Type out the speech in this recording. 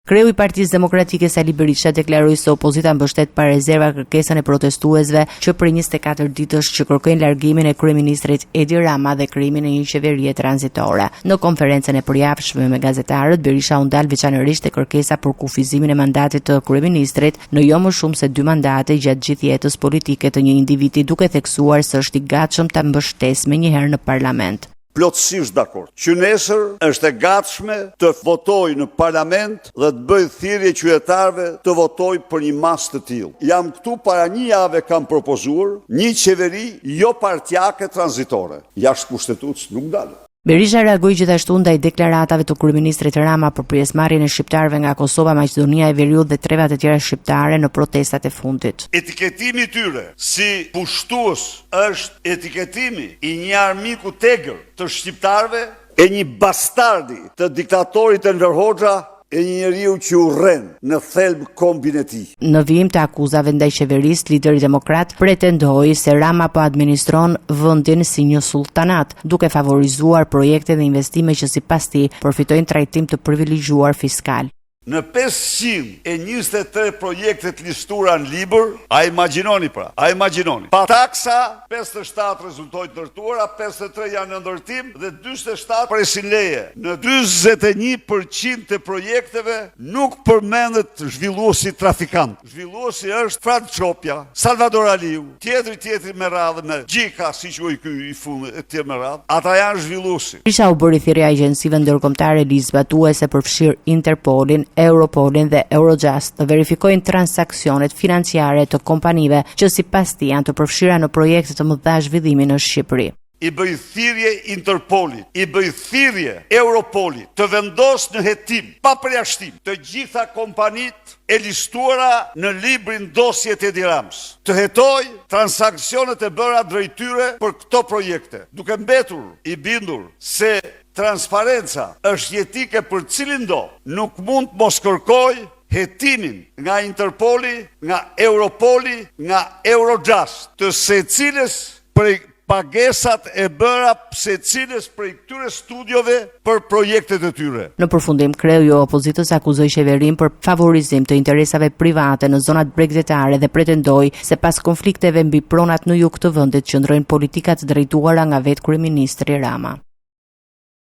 Kreu i Partisë Demokratike Sali Berisha deklaroi se opozita mbështet pa rezerva kërkesën e protestuesve që për 24 ditësh që kërkojnë largimin e kryeministrit Edi Rama dhe krijimin e një qeverie tranzitore. Në konferencën e përjashme me gazetarët, Berisha u ndal veçanërisht te kërkesa për kufizimin e mandatit të kryeministrit në jo më shumë se 2 mandate gjatë gjithë jetës politike të një individi, duke theksuar se është i gatshëm ta mbështesë menjëherë në parlament. Plotësisht dakord që nesër është e gatshme të votojë në parlament dhe të bëjë thirrje qytetarëve të votojë për një mas të tillë. Jam këtu para një jave kam propozuar një qeveri jo partijake tranzitore. Jashtë kushtetues nuk dalë. Berisha reagoi gjithashtu ndaj deklaratave të kryeministrit Rama për pjesëmarrjen e shqiptarëve nga Kosova, Maqedonia e Veriut dhe trevat e tjera shqiptare në protestat e fundit. Etiketimi i tyre si pushtues është etiketimi i një armiku tegër të shqiptarëve, e një bastardi të diktatorit Enver Hoxha, e një njeriu që urren në thelb kombin e tij. Në vijim të akuzave ndaj qeverisë, lideri demokrat pretendoi se Rama po administron vendin si një sultanat, duke favorizuar projekte dhe investime që sipas tij përfitojnë trajtim të privilegjuar fiskal. Në 523 projektet listuara në libër, a imagjinoni pra, pa taksa, 57 rezultojnë ndërtuara, 53 janë në ndërtim dhe 47 presin leje. Në 41% të projekteve nuk përmendet zhvilluesi trafikant. Zhvilluesi është Frans Çopja, Salvador Aliu, tjetri me radhë me Gjika, siç u ky i fundit e tjerë me radhë. Ata janë zhvilluesi. Berisha u bëri thirrje agjencive ndërkombëtare lizbatuese për fshir Interpolin, Europolin dhe Eurojust të verifikojnë transaksionet financiare të kompanive që sipas tij janë të përfshira në projekte të mëdha zhvillimi në Shqipëri. I bëj thirrje Interpolit, i bëj thirrje Europolit të vendos në hetim, pa përjashtim, të gjitha kompanitë e listuara në librin dosjet e Edi Ramës, të hetoj transaksionet e bëra drejt tyre për këto projekte, duke mbetur i bindur se transparenca është jetike për cilin do, nuk mund të mos kërkoj hetimin nga Interpoli, nga Europoli, nga Eurojust, të secilës prej pagesat e bëra secilës prej këtyre studiove për projektet e tyre. Në përfundim, kreu i opozitës akuzoi qeverinë për favorizim të interesave private në zonat bregdetare dhe pretendoi se pas konflikteve mbi pronat në jug të vendit qëndrojnë politikat drejtuara nga vetë kryeministri Rama.